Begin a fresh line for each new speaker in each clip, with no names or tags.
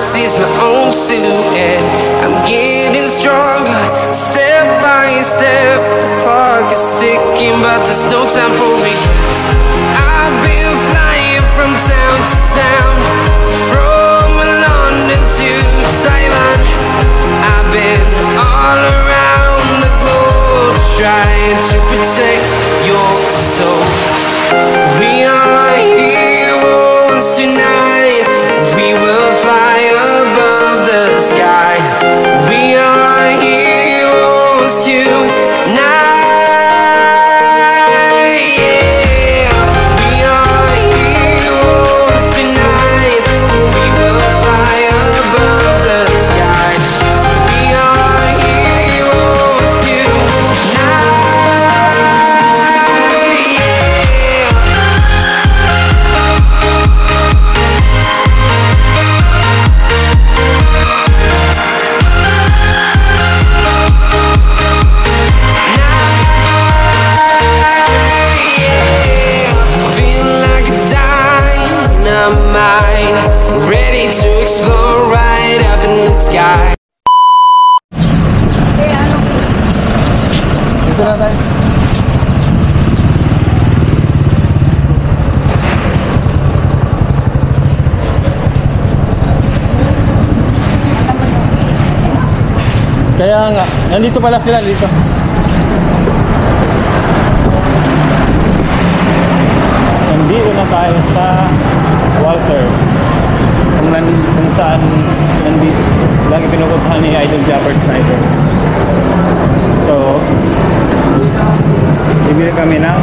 sees my own silhouette. I'm getting stronger, step by step. The clock is ticking, but there's no time for regrets. I've been flying from town to town, from London to Taiwan. I've been all around the globe, trying to protect your soul. We are heroes tonight. We will fly above the sky. We are heroes tonight. Yeah. We are heroes tonight. We will fly above the sky. We are heroes tonight. Ready to explore right up in the sky.
Dito na tayo. Kaya nga, nandito pala sila dito. Nandito na tayo sa Walter. Kung saan nandito lagi pinupuntahan ni Idol Japper Sniper. So bibili kami ng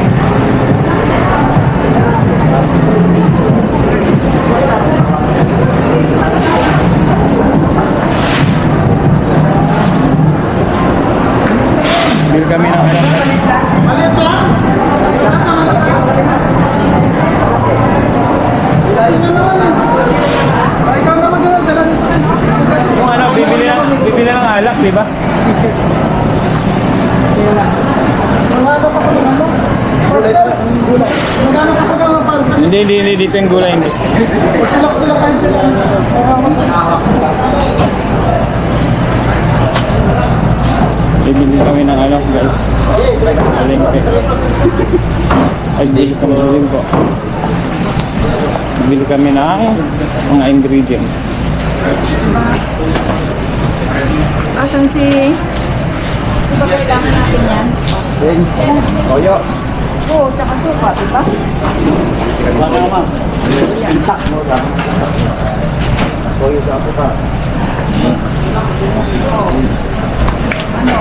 bibili ng alak, di ba? Hindi dito yung gulay, hindi. Bibili kami ng alak, guys. Alengke. Ay, bibili kami din po. Bibili kami ng mga ingredients.
Asan si... Di ba kailangan natin yan?
Toyo.
Oo, tsaka suka, di ba?
Ano naman? Intak mo ka. Toyo sa ako ka.
Ano?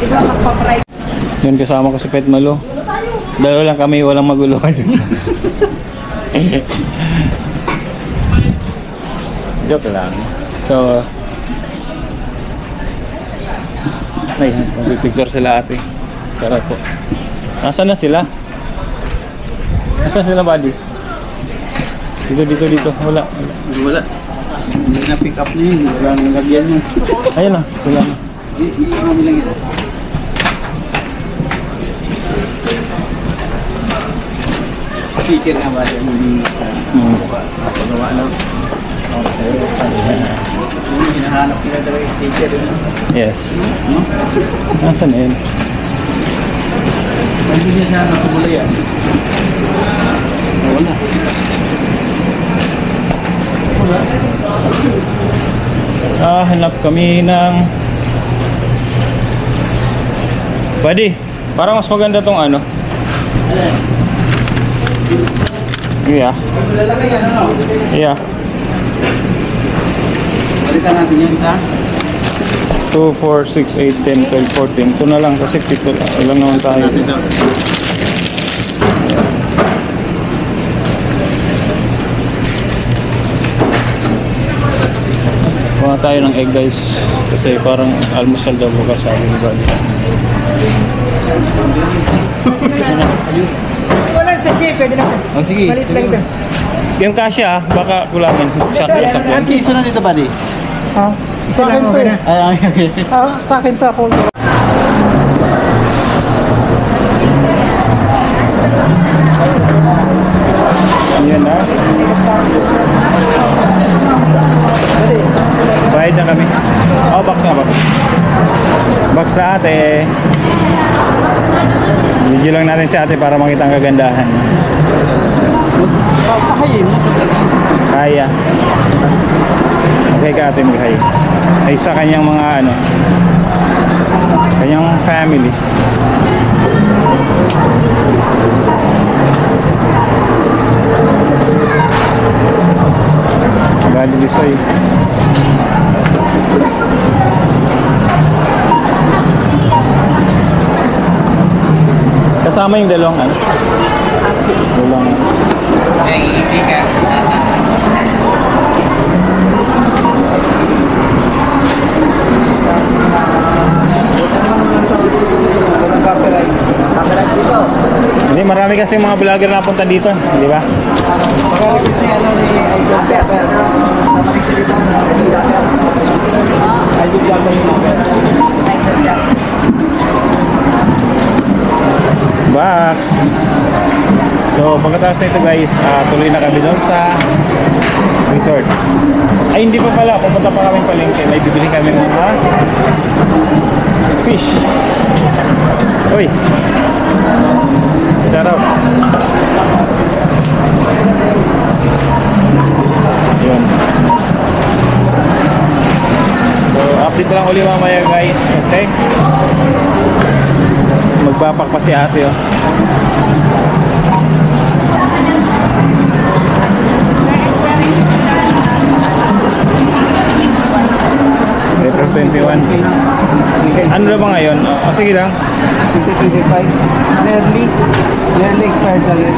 Di ba magpa-fry?
Yun, kasama ko si Pet Malo. Dalawa lang kami, walang maguluhan. Joke lang. So, ay, mag-picture sila ate. Sarap po. Nasaan na sila? Nasaan sila, buddy? Dito. Wala.
Hindi na pick up na yun. Wala nang lagyan yun.
Ayun na. Wala na.
Iiwan lang yun. Speaker na ba yan? Hindi napagawa lang. Hinahanap nila talaga yung sticker.
Yes. Nasaan na yun?
Hindi niya siya nakabula yan. Wala.
Hanap kami ng... Buddy, parang mas maganda tong ano. Yeah. Yeah.
Balitan natin yung isa.
2, 4, 6, 8, 10, 12, 14. Ito na lang kasi pito lang naman tayo. Kuha tayo ng egg, guys. Kasi parang almusal daw bukas sabi ni Buddy.
Wala sa shape, pwede naman.
Oh, sige.
Malit lang ito.
Yung kasya, baka kulangin. Sakto.
Ang piso na dito, buddy?
Ha? Isa lang, okay na.
Ay, okay.
Sa akin to ako.
Yan na. dyan kami. Oh, box nga, box. Box sa ate. Video lang natin si ate para makita ang kagandahan.
Pahayin mo.
Kaya. Okay ka ate mag-hi. Ay sa kanyang mga ano, kanyang family. Bali Bisoy. Kasama yung dalawang ano? Dalawang hindi, marami kasi mga vlogger na punta dito, di ba?
Pagka-request ni ano ni Idol Pepper. Idol Pepper yung number.
Box. So pagkatapos nito guys, tuloy na kami doon sa resort. Ay hindi pa pala, pupunta pa kami palengke. May bibili kami mga fish. Uy, sarap. Yun. So update lang ulit mamaya guys, kasi magpapak pa si ate oh. April 21. Ano na ba ngayon? O sige lang.
2025. Nearly expired lang yun.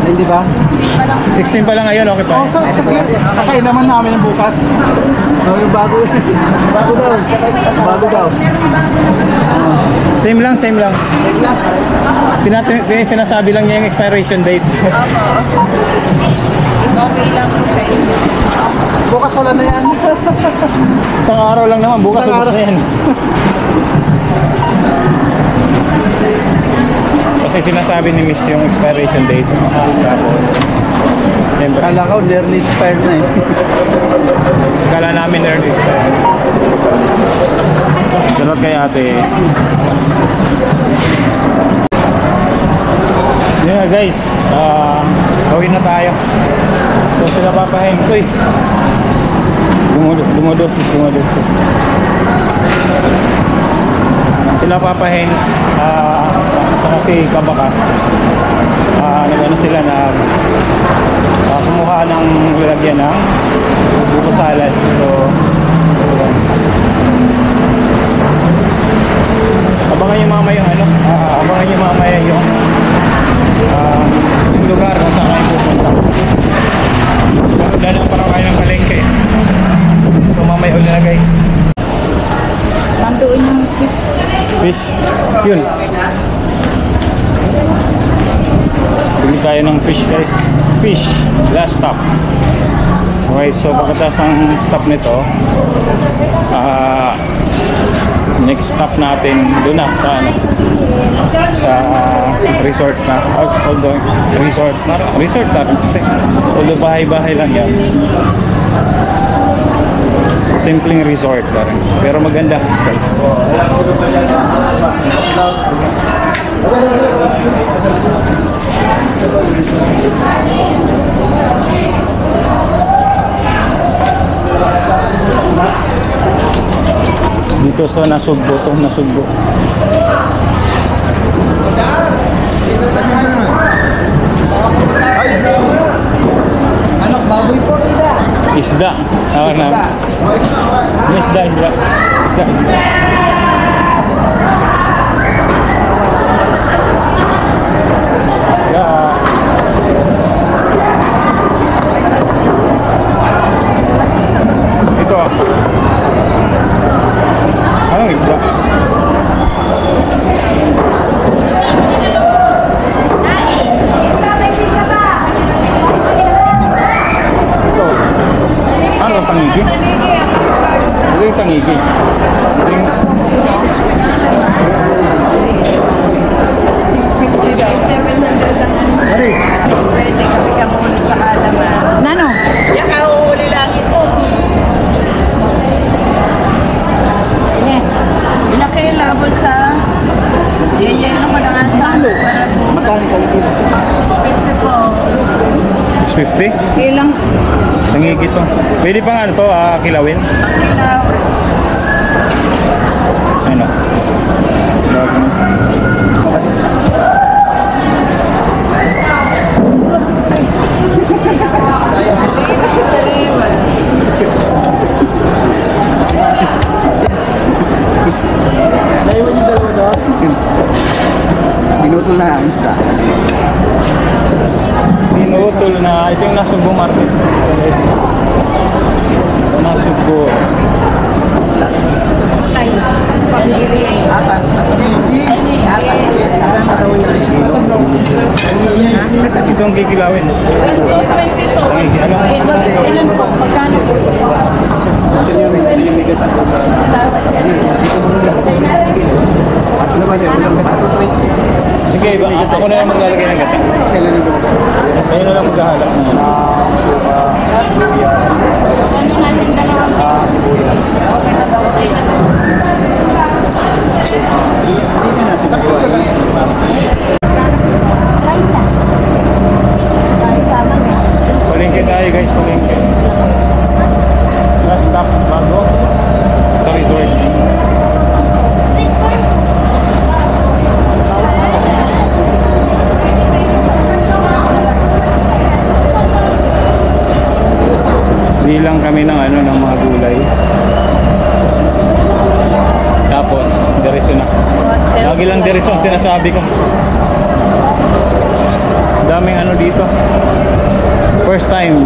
Hindi ba?
16 pa lang ngayon, okay pa.
Kakain naman namin ng bukas. So, yung bago. Bago daw. Bago daw.
Same lang. Sinasabi lang niya yung expiration date.
Okay lang sa inyo.
Bukas wala na yan.
Isang araw lang naman, bukas
Isang
ubos
araw.
na yan. Kasi sinasabi ni Miss yung expiration date. Tapos, siyempre,
Kala ko nearly expired na eh.
kala namin early expired. Sunod kay ate. Yun nga guys, gawin na tayo. So sila papahin. Uy, dumodostis. Sila papahin kasi kabakas. Nagano sila na kumuha ng lalagyan ng buko salad. So abangan nyo mamaya yung ano, abangan nyo mamaya yung lugar kung saan kayo pupunta. Dahil parang kayo ng palengke. So mamaya ulit na guys.
Nandoon yung fish.
Fish. Yun. Bili tayo ng fish guys. Fish. Last stop. Okay, so pagkatapos ng stop nito, next stop natin doon na sa ano, sa resort na. Although resort na kasi although bahay-bahay lang yan. Simpleng resort na rin. Pero maganda guys. Dito sa Nasugbo to, Nasugbo.
Anak, baboy po nila.
Isda. Tawag na. Isda. Isda. Ito. Anong isda? Ito. Ano tangigi? Ito yung tangigi. Ito yung...
650 daw. 700 lang.
Ari.
Pwede kami kamulit sa alaman.
Nano?
Yan, kahuli lang ito.
650?
Ilang
Nangigit to. Pwede pang ano to, kilawin?
kilaw?
Ano? Bago na.
Naiwan yung dalawa doon. Binutol na ang isda.
Pinutol na. Ito yung Nasugbo Market. Yes. Nasugbo.
Tay. Pamili.
Atan. Atan.
Itong kikilawin. Alam mo.
Ilan po? Magkano po?
Sige, ako na lang maglalagay ng gata. Kayo na lang maghahalap na. Palengke tayo guys, palengke. Last stop bago sa resort. Bilang kami ng ano ng mga gulay. Tapos diretso na. Lagi lang diretso ang sinasabi ko. Daming ano dito. First time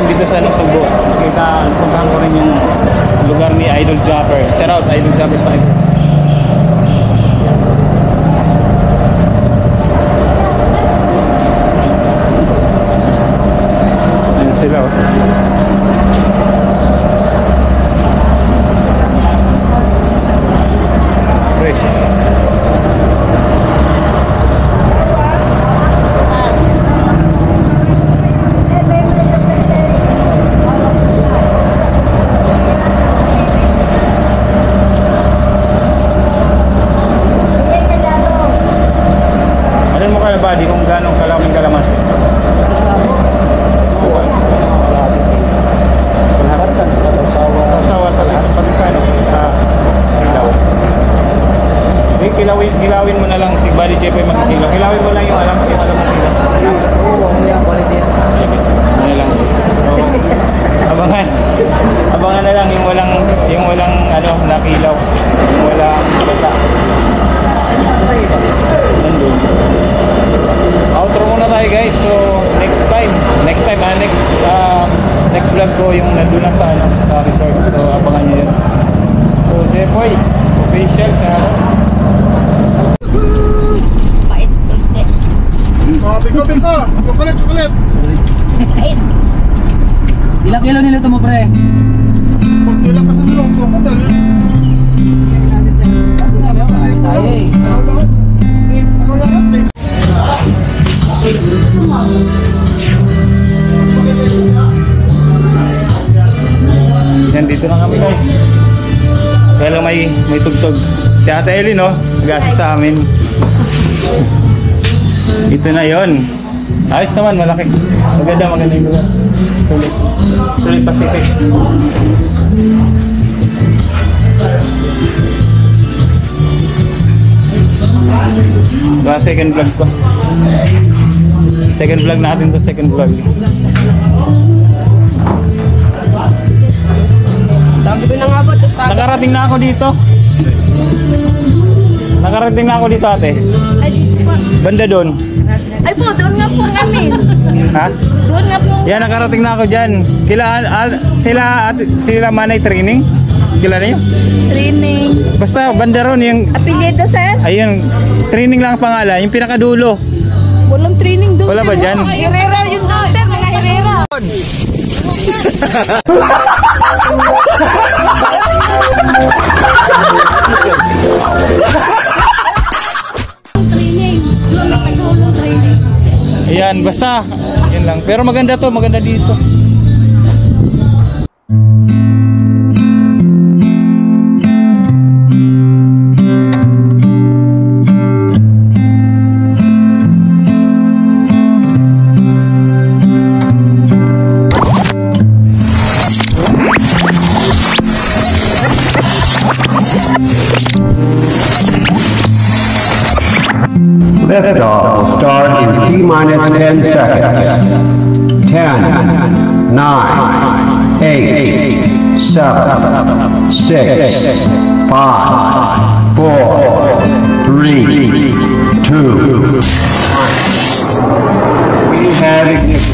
dito sa Nasugbo. Kita puntahan ko rin yung lugar ni Idol Japper. Shout out Idol Japper style. Ayun sila oh. Fresh. Ano mo kaya buddy kung gano'ng kalaming kalamansi? Sausawa sa pag-isa no? Sa kilaw. Okay, kilawin mo na lang si Buddy Jepoy magkikilaw. Kilawin mo lang yung alam mo kilaw.
Oo, yung quality.
Ano lang. So, abangan na lang yung walang ano nakilaw. Yung walang bata. Nandun. Outro muna tayo guys. So next vlog ko yung nandun na sa resort. So abangan nyo yun. So Jepoy, official sa
Pait. Kunti.
Biko. Chocolate.
Pait.
Ilang kilo nila ito mo, pre? Ilang ka sa nilo ito? Tayo eh.
Yan, dito na kami guys. Kaya lang may tugtog. Si Ate Ellie no, nag-assist sa amin. Ito na yon. Ayos naman, malaki. Maganda yung lugar. Sulit Pacific. Second vlog ko. Second vlog natin to, second vlog.
Sabi ko na nga ba,
Nakarating na ako dito. Ate.
Ay, dito po.
Banda doon.
Ay po, doon nga po kami.
Ha?
Doon nga po.
Yan, nakarating na ako dyan. Sila manay training? Kila niyo?
Training.
Basta banda ron yung...
Apelyido, sir?
Ayun, training lang ang pangalan. Yung pinakadulo.
Walang training doon.
Wala ba dyan?
Mga Herrera yun doon, sir. Mga Herrera. Training. Doon na tagalong training.
Ayan, basta. Yan lang. Pero maganda to, maganda dito.
Liftoff will start in T-minus 10 seconds. 10, 9, 8, 7, 6, 5, 4, 3, 2, 1. We have ignition.